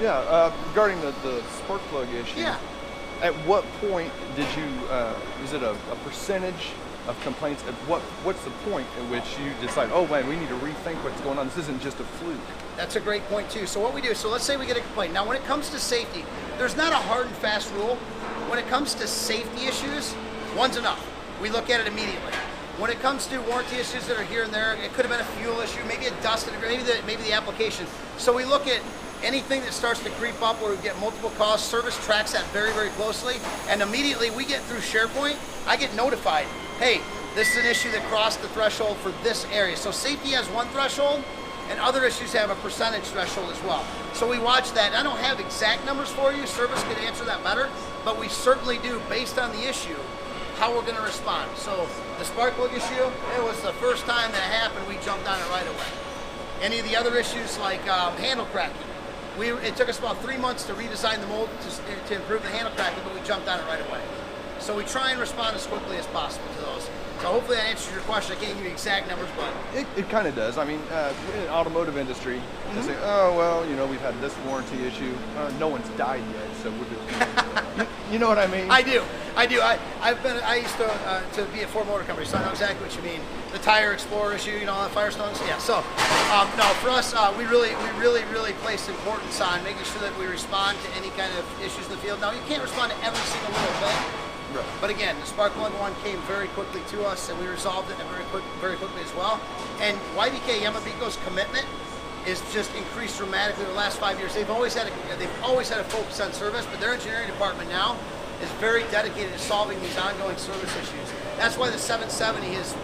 Yeah, regarding the spark plug issue. Yeah. At what point did you, is it a percentage of complaints? What's the point at which you decide, oh man, we need to rethink what's going on. This isn't just a fluke. That's a great point too. So what we do, so let's say we get a complaint. Now when it comes to safety, there's not a hard and fast rule. When it comes to safety issues, one's enough. We look at it immediately. When it comes to warranty issues that are here and there, it could have been a fuel issue, maybe a dust, maybe the application. So we look at anything that starts to creep up where we get multiple calls. Service tracks that very, very closely, and immediately we get through SharePoint, I get notified, hey, this is an issue that crossed the threshold for this area. So safety has one threshold, and other issues have a percentage threshold as well. So we watch that. I don't have exact numbers for you, service could answer that better, but we certainly do, based on the issue, how we're gonna respond. So the spark plug issue, it was the first time that happened, we jumped on it right away. Any of the other issues like handle cracking, it took us about 3 months to redesign the mold to improve the handle cracking, but we jumped on it right away. So we try and respond as quickly as possible to those. So hopefully that answers your question. I can't give you exact numbers, but it kind of does. I mean, in the automotive industry, they say, oh well, you know, we've had this warranty issue. No one's died yet, so we're just, you know what I mean? I do. I used to be at Ford Motor Company, so I know exactly what you mean. The tire Explorer issue, you know, the Firestones. Yeah. So no, for us, we really place importance on making sure that we respond to any kind of issues in the field. Now, you can't respond to every single little thing. Right. But again, the spark plug one came very quickly to us, and we resolved it very quickly as well. And YBK Yamabeco's commitment is just increased dramatically in the last 5 years. They've always had a focus on service, but their engineering department now is very dedicated to solving these ongoing service issues. That's why the 770 is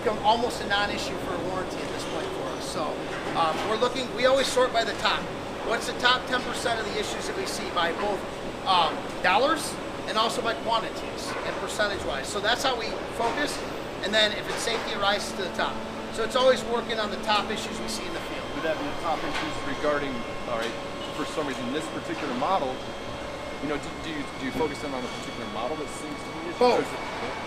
become almost a non-issue for a warranty at this point for us. So we always sort by the top. What's the top 10% of the issues that we see by both dollars and also by quantities and percentage-wise. So that's how we focus, and then if it's safety, it rises to the top. So it's always working on the top issues we see in the field. Would that be the top issues regarding, all right, for some reason, this particular model, you know, do you focus in on a particular model that seems to be issues?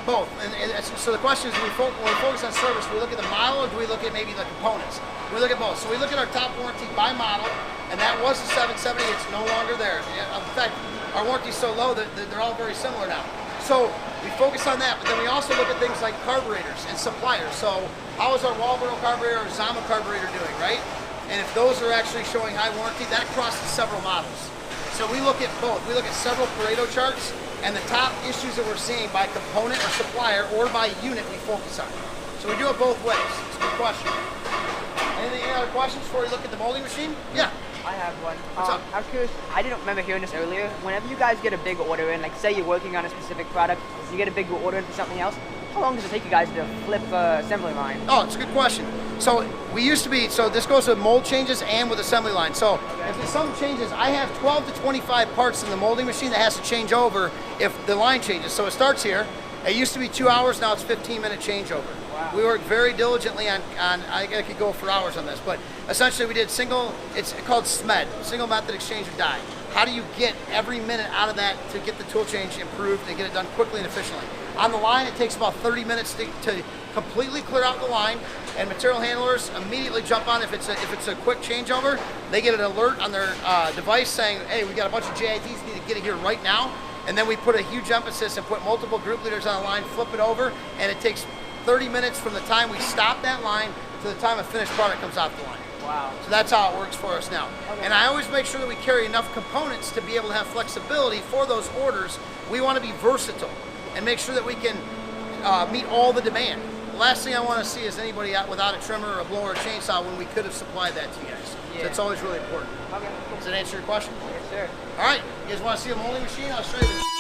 Both. And so the question is, when we focus on service, do we look at the model, or do we look at maybe the components? We look at both. So we look at our top warranty by model, and that was the 770. It's no longer there. In fact, our warranty's so low that they're all very similar now. So we focus on that, but then we also look at things like carburetors and suppliers. So how is our Walbro carburetor or Zama carburetor doing, right? And if those are actually showing high warranty, that crosses several models. So we look at both. We look at several Pareto charts, and the top issues that we're seeing by component or supplier or by unit we focus on. So we do it both ways. It's a good question. Any other questions before we look at the molding machine? Yeah. I have one. What's up? I'm curious, I didn't remember hearing this earlier. Whenever you guys get a big order in, like say you're working on a specific product, you get a big order in for something else, how long does it take you guys to flip assembly line? Oh, it's a good question. So we used to be, so this goes with mold changes and with assembly line. So if there's some changes, I have 12 to 25 parts in the molding machine that has to change over if the line changes. So it starts here. It used to be 2 hours, now it's 15-minute changeover. Wow. We worked very diligently on, I could go for hours on this, but essentially we did it's called SMED, single method exchange of die. How do you get every minute out of that to get the tool change improved and get it done quickly and efficiently? On the line, it takes about 30 minutes to completely clear out the line, and material handlers immediately jump on. If it's a quick changeover, they get an alert on their device saying, hey, we got a bunch of JITs, need to get it here right now. And then we put a huge emphasis and put multiple group leaders on the line, flip it over, and it takes 30 minutes from the time we stop that line to the time a finished product comes off the line. Wow. So that's how it works for us now. Okay. And I always make sure that we carry enough components to be able to have flexibility for those orders. We want to be versatile and make sure that we can meet all the demand. The last thing I want to see is anybody out without a trimmer or a blower or a chainsaw when we could have supplied that to you guys. Yeah. So it's always really important. Okay. Does that answer your question? Yes, sir. All right. You guys want to see a molding machine? I'll show you the